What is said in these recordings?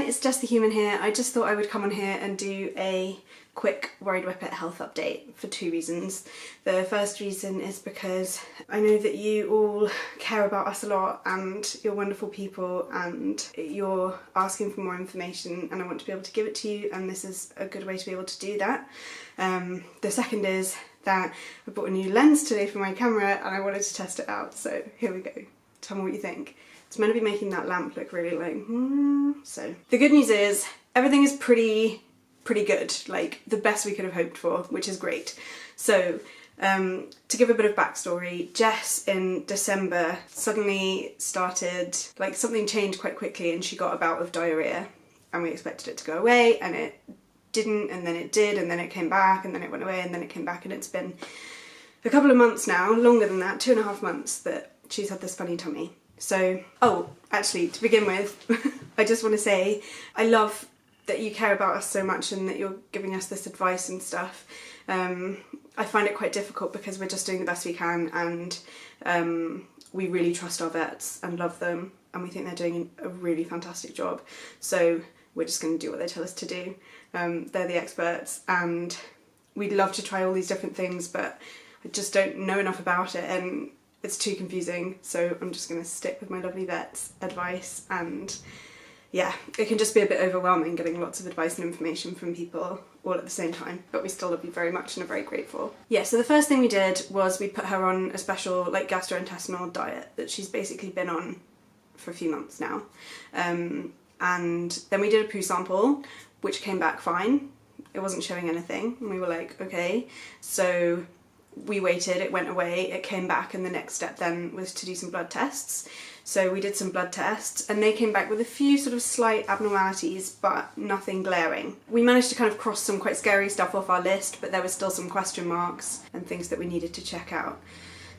it's Jess the Human here. I just thought I would come on here and do a quick Worried Whippet health update for two reasons. The first reason is because I know that you all care about us a lot and you're wonderful people and you're asking for more information, and I want to be able to give it to you, and this is a good way to be able to do that. The second is that I bought a new lens today for my camera and I wanted to test it out, so here we go. Tell me what you think. It's meant to be making that lamp look really like, So the good news is everything is pretty good, like the best we could have hoped for, which is great. So to give a bit of backstory, Jess in December suddenly started, like something changed quite quickly and she got a bout of diarrhea, and we expected it to go away and it didn't, and then it did, and then it came back, and then it went away, and then it came back, and it's been a couple of months now, longer than that, 2.5 months, that she's had this funny tummy. So, oh, actually, to begin with, I just want to say I love that you care about us so much and that you're giving us this advice and stuff. I find it quite difficult because we're just doing the best we can, and we really trust our vets and love them, and we think they're doing a really fantastic job. So we're just going to do what they tell us to do. They're the experts, and we'd love to try all these different things, but I just don't know enough about it and it's too confusing, so I'm just going to stick with my lovely vet's advice. And yeah, it can just be a bit overwhelming getting lots of advice and information from people all at the same time, but we still love you very much and are very grateful. Yeah, so the first thing we did was we put her on a special like gastrointestinal diet that she's basically been on for a few months now. And then we did a poo sample, which came back fine. It wasn't showing anything, and we were like, okay. So we waited, it went away, it came back, and the next step then was to do some blood tests. So we did some blood tests and they came back with a few sort of slight abnormalities, but nothing glaring. We managed to kind of cross some quite scary stuff off our list, but there was still some question marks and things that we needed to check out.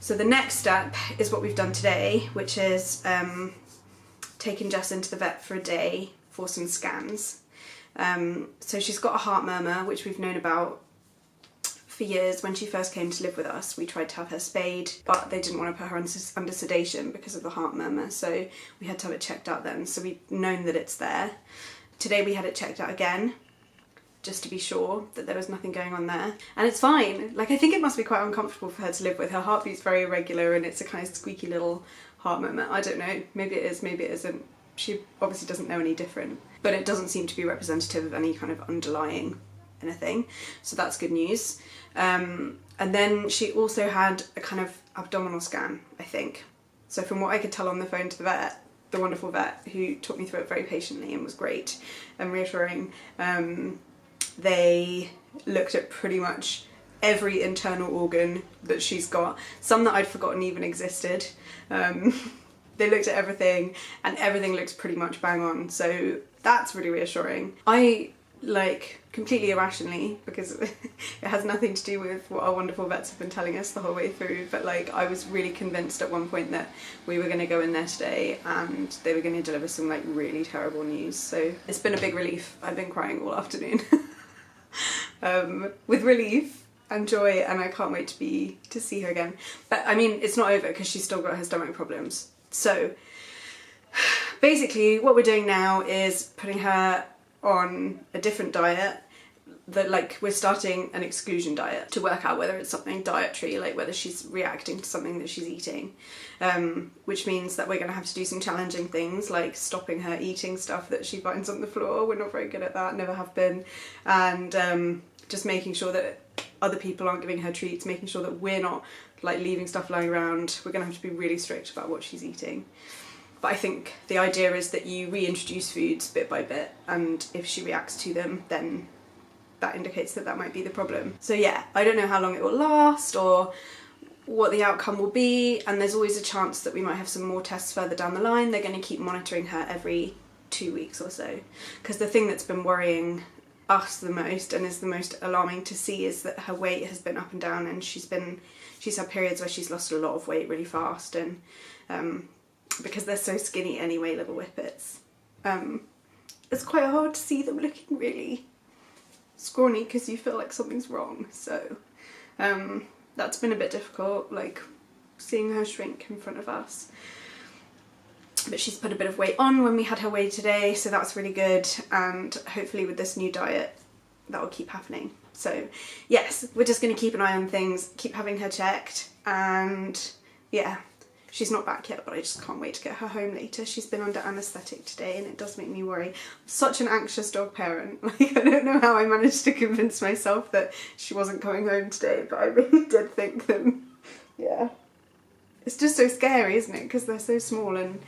So the next step is what we've done today, which is taking Jess into the vet for a day for some scans. So she's got a heart murmur, which we've known about for years. When she first came to live with us, we tried to have her spayed, but they didn't want to put her under sedation because of the heart murmur, so we had to have it checked out then. So we've known that it's there. Today we had it checked out again, just to be sure that there was nothing going on there, and it's fine. Like, I think it must be quite uncomfortable for her to live with. Her heartbeat's very irregular and it's a kind of squeaky little heart murmur. I don't know, maybe it is, maybe it isn't. She obviously doesn't know any different, but it doesn't seem to be representative of any kind of underlying anything, so that's good news. And then she also had a kind of abdominal scan, I think. So from what I could tell on the phone to the vet, the wonderful vet who took me through it very patiently and was great and reassuring, they looked at pretty much every internal organ that she's got, some that I'd forgotten even existed. They looked at everything and everything looks pretty much bang on, so that's really reassuring. I, like, completely irrationally, because it has nothing to do with what our wonderful vets have been telling us the whole way through, but like, I was really convinced at one point that we were going to go in there today and they were going to deliver some like really terrible news. So it's been a big relief. I've been crying all afternoon with relief and joy, and I can't wait to see her again. But I mean, it's not over because she's still got her stomach problems. So basically what we're doing now is putting her on a different diet, that like we're starting an exclusion diet to work out whether it's something dietary, like whether she's reacting to something that she's eating, which means that we're going to have to do some challenging things like stopping her eating stuff that she finds on the floor. We're not very good at that, never have been, and just making sure that other people aren't giving her treats, making sure that we're not like leaving stuff lying around. We're going to have to be really strict about what she's eating. But I think the idea is that you reintroduce foods bit by bit, and if she reacts to them, then that indicates that that might be the problem. So yeah, I don't know how long it will last or what the outcome will be, and there's always a chance that we might have some more tests further down the line. They're going to keep monitoring her every 2 weeks or so, because the thing that's been worrying us the most and is the most alarming to see is that her weight has been up and down, and she's had periods where she's lost a lot of weight really fast, and because they're so skinny anyway, little whippets, it's quite hard to see them looking really scrawny because you feel like something's wrong. So that's been a bit difficult, like seeing her shrink in front of us. but she's put a bit of weight on when we had her weighed today, so that's really good, and hopefully with this new diet that will keep happening. So yes, we're just going to keep an eye on things, keep having her checked, and yeah, she's not back yet, but I just can't wait to get her home later. She's been under anaesthetic today and it does make me worry. I'm such an anxious dog parent. Like, I don't know how I managed to convince myself that she wasn't coming home today, but I really did think that, yeah. It's just so scary, isn't it? Because they're so small and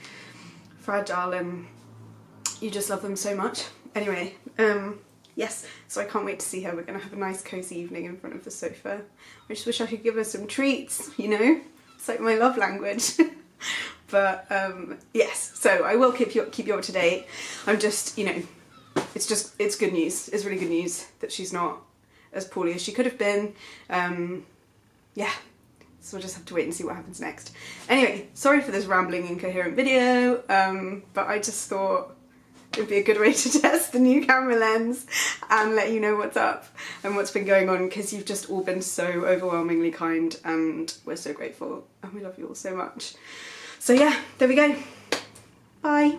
fragile and you just love them so much. Anyway, yes, so I can't wait to see her. We're going to have a nice cosy evening in front of the sofa. I just wish I could give her some treats, you know? It's like my love language. But yes, so I will keep you up to date. I'm just, you know, it's good news. It's really good news that she's not as poorly as she could have been. Yeah. So we'll just have to wait and see what happens next. Anyway, sorry for this rambling, incoherent video, but I just thought it'd be a good way to test the new camera lens and let you know what's up and what's been going on, because you've just all been so overwhelmingly kind and we're so grateful and we love you all so much. So yeah, there we go. Bye.